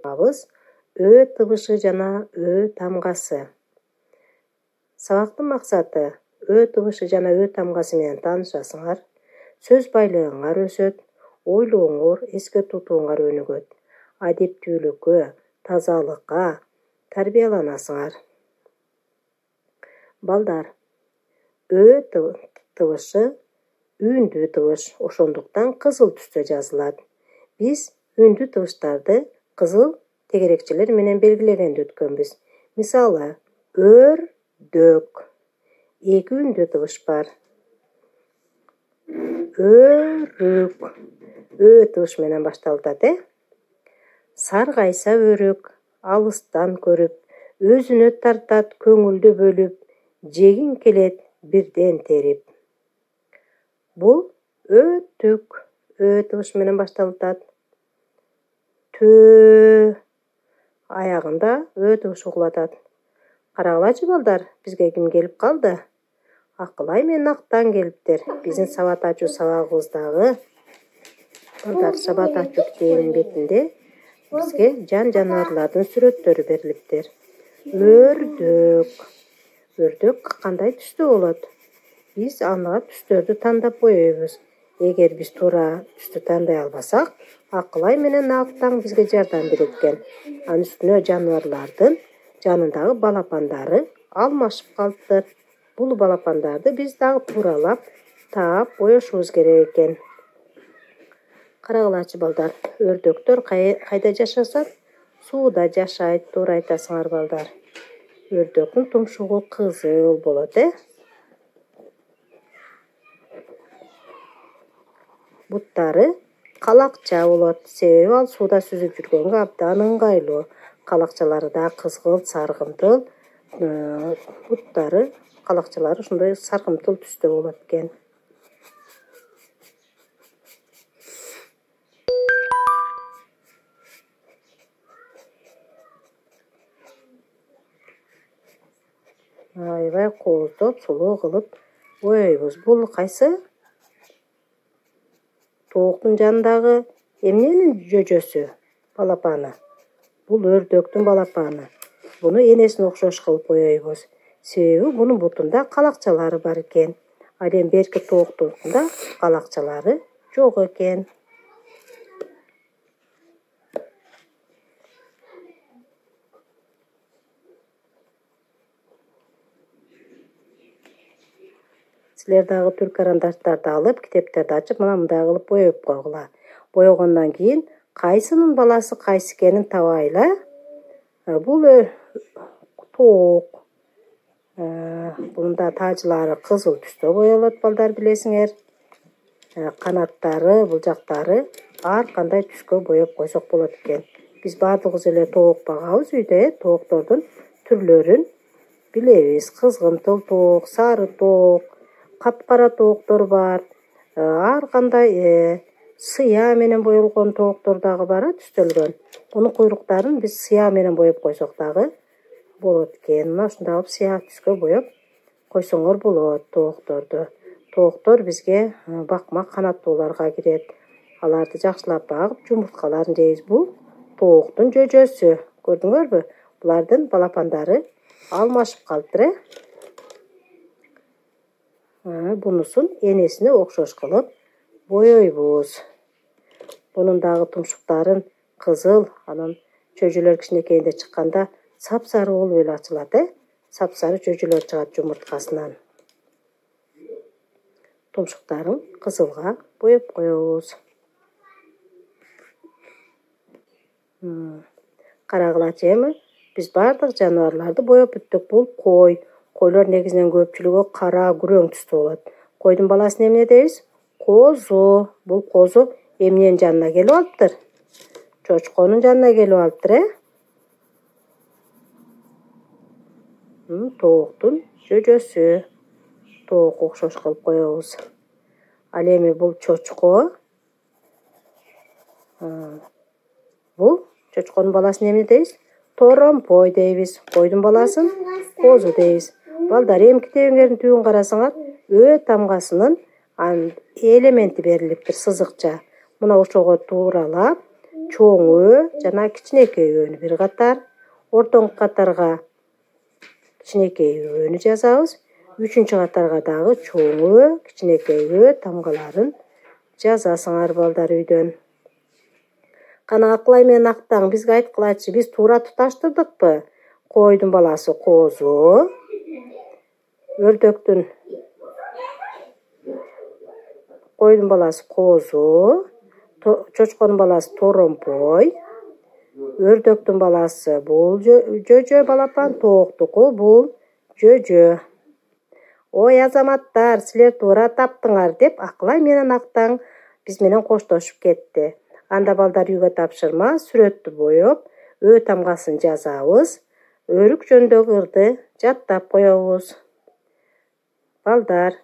Абыз Ö тыбышы жана Ö тамгасы. Сабактын максаты Ö тыбышы жана Ö тамгасы менен таанышасыңар, сөз байлыгыңар өсөт, ойлооңор, эске тутууңар өнүгөт, адептүүлүккө, тазалыкка тарбияланасыңар. Балдар, Ö тыбышы үндүү тыбыш, ошондуктан кызыл түстө жазылат. Биз үндүү тыбыштарды кызыл тегерекчелер менен белгилегенди өткөнбүз. Мисалы, өрдөк. Эки үндүү тыбыш бар. Өрүк. Ö тыбыш менен башталып атат, Саргайса өрүк, алыстан көрүп, өзүнө тартат көңүлдү бөлүп, жегин келет бирден терип. Бул өтүк. Ö тыбыш менен башталып атат. Төө. Аягында Ö тыбышы угулуп атат. Карагылачы балдар, бизге ким келип калды? Акылай менен Актан келиптер. Биздин сабат ачуу сабагыбыздагы балдар сабат ачуу китебинин бетинде бизге жан-жаныбарлардын сүрөттөрү берилиптир. Өрдөк. Өрдөк кандай түстө болот? Биз ага түстөрдү тандап боёйбуз. Эгер биз туура түстү тандай албасак, Акылай менен Актан бизге жардам берет экен. Анын үстүнө жаныбарлардын жанындагы балапандары алмашып калыптыр. Бул балапандарды биз дагы тууралап, таап боешубуз керек экен. Карагылачы балдар, өрдөктөр кайда жашасат? Сууда жашайт, туура айтасыңар балдар. Өрдөктүн тумшугу кызыл болот, Буттары калакча болот, себеби ал сууда сүзүп жүргөнгө абдан ыңгайлуу. Калакчалары да кызгылт, саргымтыл, буттары, калакчалары ушундай саргымтыл түстө болот экен. Аябай кооздоп, сулуу кылып боёйбуз. Бул кайсы? Тооктун жанындагы эмненин жөжөсү? Балапаны. Бул өрдөктүн балапаны. Буну энесине окшош кылып боёйбуз. Себеби бунун бутунда калакчалары бар экен. Ал эми берки тооктунда калакчалары жок экен. Силер дагы түр карандаштарды алып, китептерди ачып, мындай кылып боёп койгула. Боёгондон кийин кайсынын баласы кайсы экенин табайлы. Бул тоок. Bunun da tacıları kızıl түстө боёлот, балдар билесиңер. Канаттары, булжактары ар кандай түскө боёп койсок болот экен. Биз баардыгыбыз эле тоок багабыз үйдө, тооктордун түрлөрүн билебиз. Кызгынтыл тоок, сары тоок, капкара тооктор бар. Ар кандай сыя менен боелгон тооктор дагы бар, түстөлгөн. Бунун куйруктарын биз сыя менен боеп койсок дагы болот экен. Мына ушундай кылып сыя түскө боеп койсоңор болот тоокторду. Тооктор бизге бакма канаттууларга кирет. Аларды жакшылап багып, жумурткаларын жейбиз. Бул тооктун жөжөсү. Көрдүңөрбү? Булардын балапандары алмашып калыптыр, Бунусун энесине окшош кылып боёйбуз. Бунун дагы тумшуктарын кызыл, анан чөжөлөр кичинекейинде чыкканда сапсары болуп эле ачылат, Сапсары чөжөлөр чыгат жумурткасынан. Тумшуктарын кызылга боеп коебуз. Карагылачы эми биз бардык жаныбарларды боеп бүттүк. Бул кой. Койлор негизинен көпчүлүгү кара, күрөң түстө болот. Койдун баласын эмне дейбиз? Козу. Бул козу эмненин жанына келип алыптыр? Чочконун жанына келип алыптыр, Тооктун жөжөсү. Тоок окшош кылып коебуз. Ал эми бул чочко. Бул чочконун баласын эмне дейбиз? Торомпой дейбиз. Койдун баласын козу дейбиз. Балдар, эми китебиңердин түбүн карасаңар, Ö тамгасынын элементи берилиптир, сызыкча. Мына ошого тууралап, чоң ө жана кичинекей өөнү бир катар, ортоңку катарга кичинекей өөнү жазабыз. Үчүнчү катарга дагы чоң ө, кичинекей ө тамгаларын жазасыңар балдар үйдөн. Кана Акылай менен Актаң бизге айткылачы, биз туура туташтырдыкпы? Койдун баласы козу, койдун баласы козу, чочконун баласы торомпой, өрдөктүн баласы бул жөжө балапан, тооктуку бул жөжө. Ой азаматтар, силер туура таптыңар деп Акылай менен Актаң биз менен коштошуп кетти. Анда балдар үйгө тапшырма, сүрөттү боеп, ө тамгасын жазабыз, өрүк жөндөгү ырды жаттап коебуз. Балдар,